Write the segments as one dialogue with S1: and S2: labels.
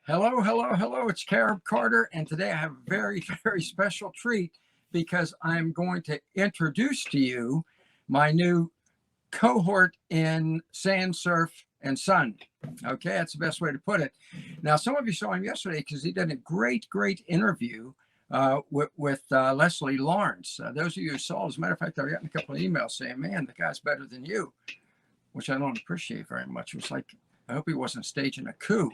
S1: Hello, hello, hello. It's Carib Carter, and today I have a very, very special treat because I'm going to introduce to you my new cohort in sand, surf, and sun. Okay, that's the best way to put it. Now, some of you saw him yesterday because he did a great, great interview with Leslie Lawrence. Those of you who saw, as a matter of fact, I got a couple of emails saying, "Man, the guy's better than you," which I don't appreciate very much. It was like, I hope he wasn't staging a coup.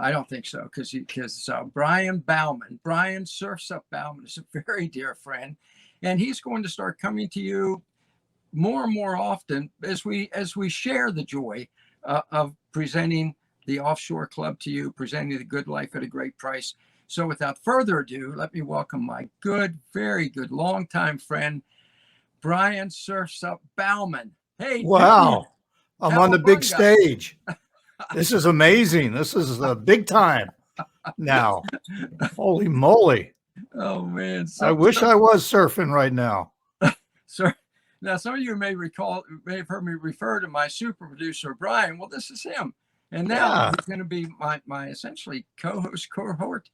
S1: I don't think so, because Brian Bauman, Brian Surfs Up Bauman, is a very dear friend, and he's going to start coming to you more and more often as we share the joy of presenting the Offshore Club to you, presenting the good life at a great price. So, without further ado, let me welcome my good, very good, longtime friend, Brian Surfs Up Bauman. Hey, dude,
S2: Wow. I'm
S1: have
S2: on the big
S1: fun, guys.
S2: stage. This is amazing. This is big time now. Holy moly.
S1: Oh man,
S2: I wish I was surfing right now.
S1: so now some of you may have heard me refer to my super producer Brian. Well, this is him, and now
S2: Yeah.
S1: he's going to be my essentially co-host cohort,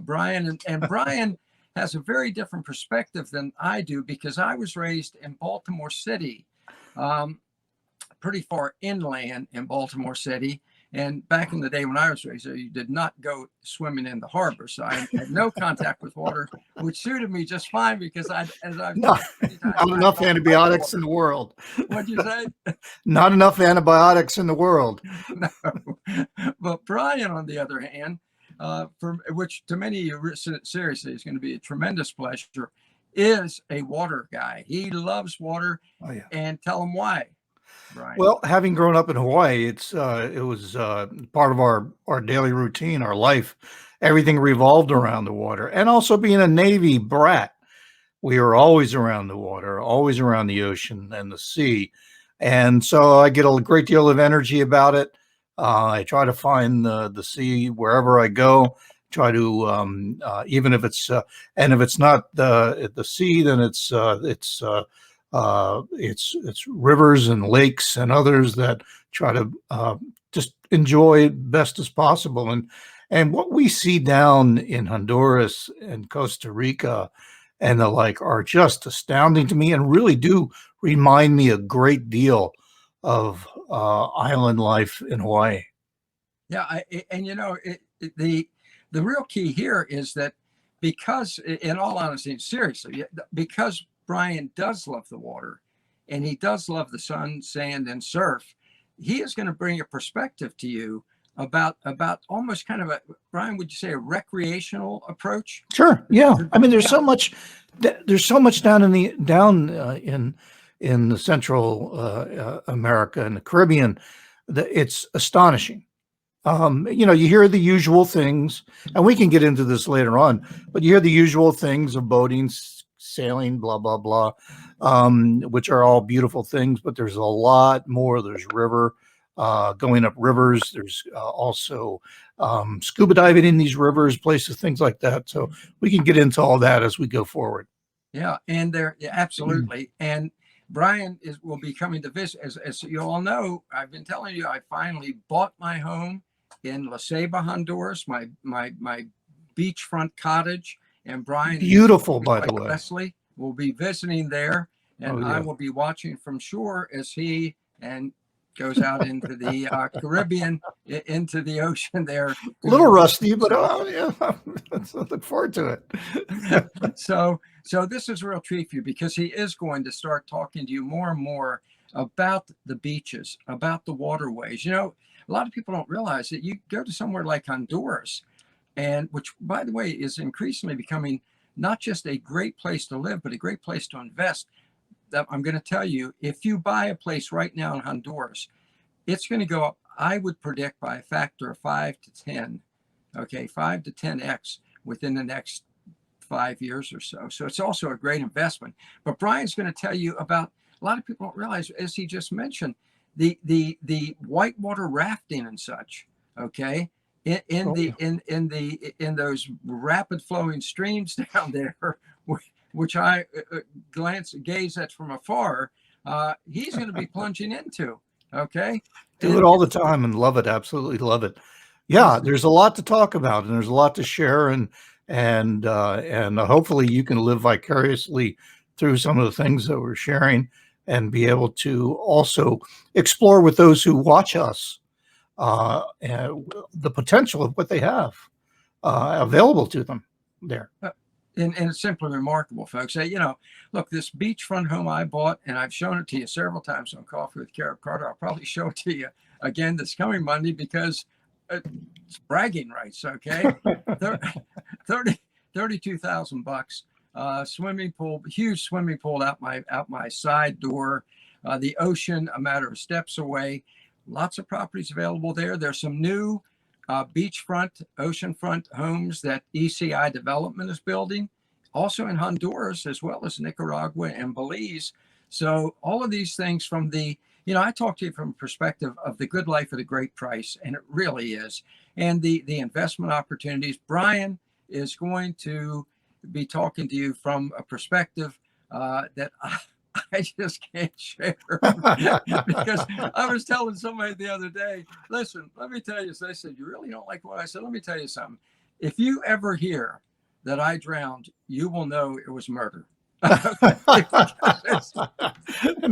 S1: Brian, and Brian has a very different perspective than I do because I was raised in Baltimore City, pretty far inland in Baltimore City. And back in the day when I was raised there, you did not go swimming in the harbor. So I had no contact with water, which suited me just fine because as I've
S2: Not,
S1: told you many times,
S2: not
S1: I
S2: enough
S1: don't like
S2: antibiotics in
S1: water.
S2: the world.
S1: What'd you say?
S2: Not enough antibiotics in the world.
S1: No. But Brian, on the other hand, for which to many of you seriously is going to be a tremendous pleasure, is a water guy. He loves water,
S2: Oh, yeah.
S1: and tell him why, Brian.
S2: Well, having grown up in Hawaii, it was part of our daily routine, our life. Everything revolved around the water, and also being a Navy brat, we were always around the water, always around the ocean and the sea, and so I get a great deal of energy about it. I try to find the sea wherever I go. Try to even if it's and if it's not the sea, then it's rivers and lakes and others that try to just enjoy best as possible. And what we see down in Honduras and Costa Rica and the like are just astounding to me and really do remind me a great deal of island life in Hawaii.
S1: Yeah, and the real key here is that because, in all honesty, seriously, because Brian does love the water, and he does love the sun, sand, and surf, he is going to bring a perspective to you about almost kind of a, Brian, would you say, a recreational approach?
S2: Sure. Yeah. I mean,
S1: Yeah.
S2: there's so much down in the Central America and the Caribbean that it's astonishing. You hear the usual things, and we can get into this later on, but you hear the usual things of boating, sailing, blah, blah, blah, which are all beautiful things, but there's a lot more. There's going up rivers. There's also scuba diving in these rivers, places, things like that. So we can get into all that as we go forward.
S1: Yeah, and absolutely. And Brian will be coming to visit. As you all know, I've been telling you, I finally bought my home in La Ceiba, Honduras, my beachfront cottage. And Brian,
S2: Beautiful, by the way.
S1: Leslie, will be visiting there, and
S2: Oh,
S1: I
S2: yeah.
S1: will be watching from shore as he and goes out into the Caribbean, into the ocean there.
S2: A little rusty, but yeah, I look forward to it.
S1: So this is a real treat for you because he is going to start talking to you more and more about the beaches, about the waterways. A lot of people don't realize that you go to somewhere like Honduras, and which, by the way, is increasingly becoming not just a great place to live, but a great place to invest. That I'm going to tell you, if you buy a place right now in Honduras, it's going to go up, I would predict, by a factor of 5 to 10, okay, 5 to 10x within the next 5 years or so. So it's also a great investment. But Brian's going to tell you about, a lot of people don't realize, as he just mentioned, the whitewater rafting and such, okay, in those rapid flowing streams down there, which I gaze at from afar. He's going to be plunging into. Okay.
S2: Do it all the time and love it. Absolutely love it. Yeah, there's a lot to talk about, and there's a lot to share, and hopefully you can live vicariously through some of the things that we're sharing, and be able to also explore with those who watch us the potential of what they have available to them there.
S1: And it's simply remarkable, folks. Look, this beachfront home I bought, and I've shown it to you several times on Coffee with Carib Carter. I'll probably show it to you again this coming Monday because it's bragging rights. Okay, 32,000 bucks. Swimming pool, huge swimming pool out my side door. The ocean a matter of steps away. Lots of properties available there. There's some new beachfront, oceanfront homes that ECI Development is building, also in Honduras as well as Nicaragua and Belize. So all of these things from I talk to you from a perspective of the good life at a great price, and it really is. And the investment opportunities. Brian is going to be talking to you from a perspective that I just can't share because I was telling somebody the other day, listen, let me tell you, so they said, you really don't like what I said? Let me tell you something. If you ever hear that I drowned, you will know it was murder.
S2: And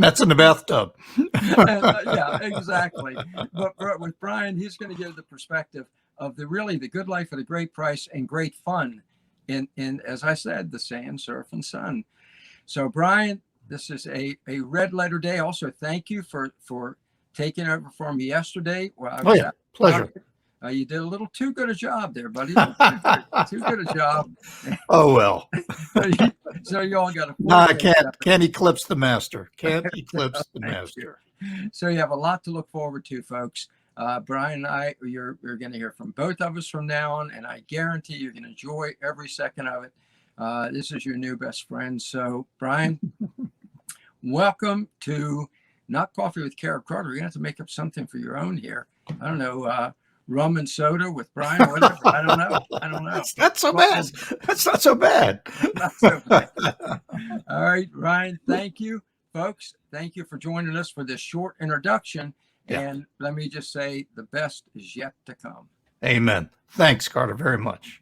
S2: that's in the bathtub.
S1: Yeah, exactly. But with Brian, he's going to give the perspective of the good life at a great price and great fun in as I said, the sand, surf, and sun. So Brian, this is a red letter day. Also, thank you for taking over for me yesterday. Well, I was
S2: pleasure.
S1: You did a little too good a job there, buddy. Too good a job.
S2: Oh, well.
S1: So you all got a
S2: no, I can't eclipse the master. Can't eclipse the master.
S1: So you have a lot to look forward to, folks. Brian and I, you're going to hear from both of us from now on, and I guarantee you're going to enjoy every second of it. This is your new best friend. So, Brian, welcome to not Coffee with Carib Carter. You're going to have to make up something for your own here. I don't know, rum and soda with Brian, whatever. I don't know.
S2: That's not so bad. That's not so bad.
S1: Not so bad. All right, Ryan, thank you. Folks, thank you for joining us for this short introduction. Yeah. And let me just say the best is yet to come.
S2: Amen. Thanks, Carter, very much.